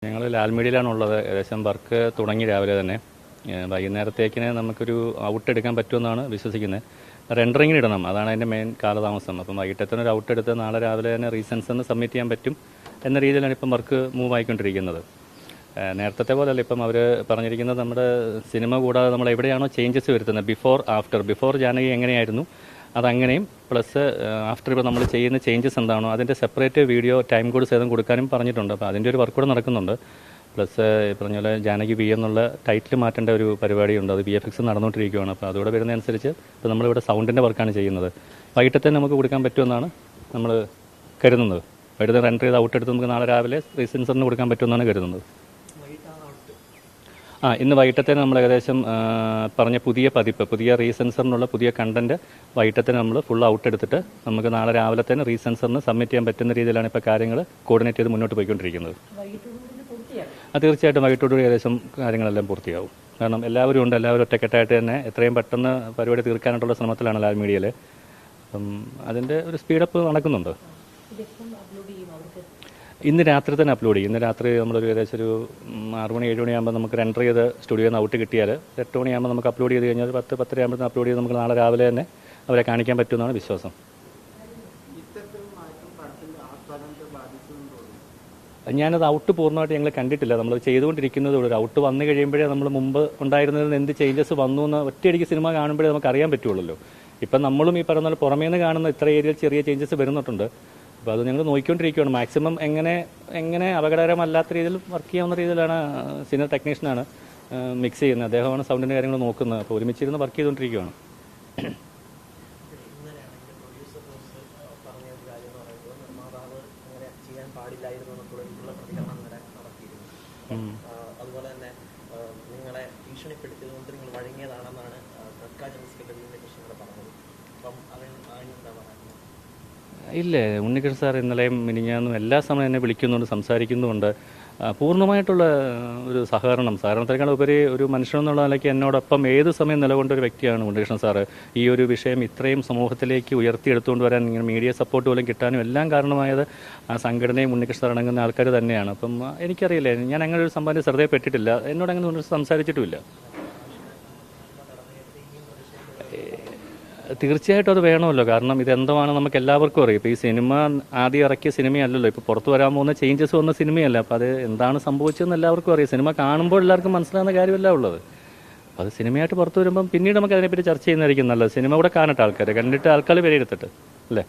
ഞങ്ങൾ ലാൽമീഡിയയിലാണുള്ളത്. ഏകദേശം വർക്ക് തുടങ്ങി രാവിലെ തന്നെ. വൈകുന്നേരത്തേക്കിന് നമുക്കൊരു ഔട്ട് എടുക്കാൻ പറ്റുമെന്നാണ് വിശ്വസിക്കുന്നത്. റെൻഡറിങ്ങിന് ഇടണം, അതാണ് അതിൻ്റെ മെയിൻ കാലതാമസം. അപ്പം വൈകിട്ടത്തിന് ഒരു ഔട്ട് എടുത്ത് നാളെ രാവിലെ തന്നെ റീസൺസ് സബ്മിറ്റ് ചെയ്യാൻ പറ്റും എന്ന രീതിയിലാണ് ഇപ്പം വർക്ക് മൂവ് ആയിക്കൊണ്ടിരിക്കുന്നത്. നേരത്തെ പോലെയല്ല, ഇപ്പം അവർ പറഞ്ഞിരിക്കുന്നത് നമ്മുടെ സിനിമ കൂടാതെ നമ്മൾ എവിടെയാണോ ചേഞ്ചസ് വരുത്തുന്നത്, ബിഫോർ ജാനകി എങ്ങനെയായിരുന്നു അതങ്ങനെയും പ്ലസ് ആഫ്റ്റർ ഇപ്പോൾ നമ്മൾ ചെയ്യുന്ന ചേഞ്ചസ് എന്താണോ അതിൻ്റെ സെപ്പറേറ്റ് വീഡിയോ ടൈം കോഡ് സേതം കൊടുക്കാനും പറഞ്ഞിട്ടുണ്ട്. അപ്പോൾ അതിൻ്റെ ഒരു വർക്ക് കൂടെ നടക്കുന്നുണ്ട്. പ്ലസ് പറഞ്ഞ പോലെ ജാനകി വി എന്നുള്ള ടൈറ്റിൽ മാറ്റേണ്ട ഒരു പരിപാടിയുണ്ട്, അത് VFX നടന്നുകൊണ്ടിരിക്കുകയാണ്. അപ്പോൾ അതോടെ വരുന്നതനുസരിച്ച് ഇപ്പോൾ നമ്മളിവിടെ സൗണ്ടിൻ്റെ വർക്കാണ് ചെയ്യുന്നത്. വൈകിട്ടത്തെ നമുക്ക് കൊടുക്കാൻ പറ്റുമെന്നാണ് നമ്മൾ കരുതുന്നത്. വൈകിട്ട് റെൻഡർ ചെയ്ത് ഔട്ട് എടുത്ത് നമുക്ക് നാളെ രാവിലെ റീസെൻസറിന് കൊടുക്കാൻ പറ്റുമെന്നാണ് കരുതുന്നത്. ഇന്ന് വൈകിട്ടത്തേന് നമ്മൾ ഏകദേശം പറഞ്ഞ പുതിയ പതിപ്പ്, പുതിയ റീസെൻസറിനുള്ള പുതിയ കണ്ടന്റ് വൈകിട്ടത്തേന് നമ്മൾ ഫുൾ ഔട്ട് എടുത്തിട്ട് നമുക്ക് നാളെ രാവിലെ തന്നെ റീസെൻസറിന് സബ്മിറ്റ് ചെയ്യാൻ പറ്റുന്ന രീതിയിലാണ് ഇപ്പോൾ കാര്യങ്ങൾ കോർഡിനേറ്റ് ചെയ്ത് മുന്നോട്ട് പോയിക്കൊണ്ടിരിക്കുന്നത്. തീർച്ചയായിട്ടും വൈകിട്ടോടുകൂടി ഏകദേശം കാര്യങ്ങളെല്ലാം പൂർത്തിയാവും. കാരണം എല്ലാവരും ഉണ്ട്, എല്ലാവരും ഒറ്റക്കെട്ടായിട്ട് തന്നെ എത്രയും പെട്ടെന്ന് പരിപാടി തീർക്കാനായിട്ടുള്ള ശ്രമത്തിലാണ് ലാൽമീഡിയയിൽ. അപ്പം അതിൻ്റെ ഒരു സ്പീഡപ്പ് നടക്കുന്നുണ്ട്. ഇന്ന് രാത്രി തന്നെ അപ്ലോഡ് ചെയ്യും. ഇന്ന് രാത്രി നമ്മളൊരു ഏകദേശം ഒരു 6 മണി 7 മണിയാകുമ്പോൾ നമുക്ക് റെൻഡർ ചെയ്ത് സ്റ്റുഡിയോയിൽ നിന്ന് ഔട്ട് കിട്ടിയാൽ 8 മണിയാകുമ്പോൾ നമുക്ക് അപ്ലോഡ് ചെയ്ത് കഴിഞ്ഞാൽ 10-10:30 ആകുമ്പോൾ അപ്ലോഡ് ചെയ്ത് നമുക്ക് നാളെ രാവിലെ തന്നെ അവരെ കാണിക്കാൻ പറ്റുമെന്നാണ് വിശ്വാസം. ഞാനത് ഔട്ട് പൂർണ്ണമായിട്ട് ഞങ്ങൾ കണ്ടിട്ടില്ല. നമ്മൾ ചെയ്തുകൊണ്ടിരിക്കുന്നത് ഒരു ഔട്ട് വന്നു കഴിയുമ്പോഴേ നമ്മൾ മുമ്പ് ഉണ്ടായിരുന്നതിന് എന്ത് ചേഞ്ചസ് വന്നു എന്ന് ഒറ്റയടിക്ക് സിനിമ കാണുമ്പോഴേ നമുക്ക് അറിയാൻ പറ്റുള്ളൂ. ഇപ്പം നമ്മളും ഈ പറയുന്ന പോലെ പുറമേ നിന്ന് കാണുന്ന ഇത്ര ഏരിയയിൽ ചെറിയ ചേഞ്ചസ് വരുന്നുണ്ട്. അപ്പോൾ അത് ഞങ്ങൾ നോക്കിക്കൊണ്ടിരിക്കുകയാണ്. മാക്സിമം എങ്ങനെ അപകടകരമല്ലാത്ത രീതിയിൽ വർക്ക് ചെയ്യാവുന്ന രീതിയിലാണ് സീനിയർ ടെക്നീഷ്യനാണ് മിക്സ് ചെയ്യുന്നത്. അദ്ദേഹമാണ് സൗണ്ടിൻ്റെ കാര്യങ്ങൾ നോക്കുന്നത്. അപ്പോൾ ഒരുമിച്ചിരുന്ന് വർക്ക് ചെയ്തുകൊണ്ടിരിക്കുകയാണ്. അതുപോലെ തന്നെ നിങ്ങളെ ഭീഷണിപ്പെടുത്തിയതുകൊണ്ട് നിങ്ങൾ വഴങ്ങിയതാണെന്നാണ് പറഞ്ഞത്. അപ്പം അതിനെന്താ പറയുന്നത്? ഇല്ലേ, ഉണ്ണികൃഷ്ണൻ സാർ ഇന്നലെയും മിനിഞ്ഞാന്നും എല്ലാ സമയം എന്നെ വിളിക്കുന്നുണ്ട്, സംസാരിക്കുന്നുമുണ്ട്. പൂർണ്ണമായിട്ടുള്ള ഒരു സഹകരണത്തെക്കാൾ ഉപരി ഒരു മനുഷ്യനെന്നുള്ള നിലയ്ക്ക് എന്നോടൊപ്പം ഏത് സമയം നിലകൊണ്ട ഒരു വ്യക്തിയാണ് ഉണ്ണികൃഷ്ണൻ സാറ്. ഈ ഒരു വിഷയം ഇത്രയും സമൂഹത്തിലേക്ക് ഉയർത്തിയെടുത്തുകൊണ്ട് വരാൻ ഇങ്ങനെ മീഡിയ സപ്പോർട്ട് പോലും കിട്ടാനും എല്ലാം കാരണമായത് ആ സംഘടനയും ഉണ്ണികൃഷ്ണൻ സാർ അടങ്ങുന്ന ആൾക്കാർ തന്നെയാണ്. അപ്പം എനിക്കറിയില്ല, ഞാൻ അങ്ങനെ ഒരു സംഭവം ശ്രദ്ധയപ്പെട്ടിട്ടില്ല, എന്നോട് അങ്ങനെ സംസാരിച്ചിട്ടുമില്ല. തീർച്ചയായിട്ടും അത് വേണമല്ലോ, കാരണം ഇതെന്താണ് നമുക്ക് എല്ലാവർക്കും അറിയാം. ഇപ്പോൾ ഈ സിനിമ ആദ്യം ഇറക്കിയ സിനിമയല്ലല്ലോ, ഇപ്പോൾ പുറത്ത് വരാൻ പോകുന്ന ചേഞ്ചസ് വന്ന സിനിമയല്ല. അപ്പോൾ അത് എന്താണ് സംഭവിച്ചതെന്ന് എല്ലാവർക്കും അറിയാം. സിനിമ കാണുമ്പോൾ എല്ലാവർക്കും മനസ്സിലാകുന്ന കാര്യമല്ല ഉള്ളത്. അപ്പോൾ അത് സിനിമയായിട്ട് പുറത്ത് വരുമ്പം പിന്നീട് നമുക്ക് അതിനെപ്പറ്റി ചർച്ച ചെയ്യുന്നതായിരിക്കും നല്ലത്. സിനിമ കൂടെ കാണട്ടെ, ആൾക്കാരെ കണ്ടിട്ട് ആൾക്കാർ വിലയിരുത്തട്ടെ, അല്ലേ?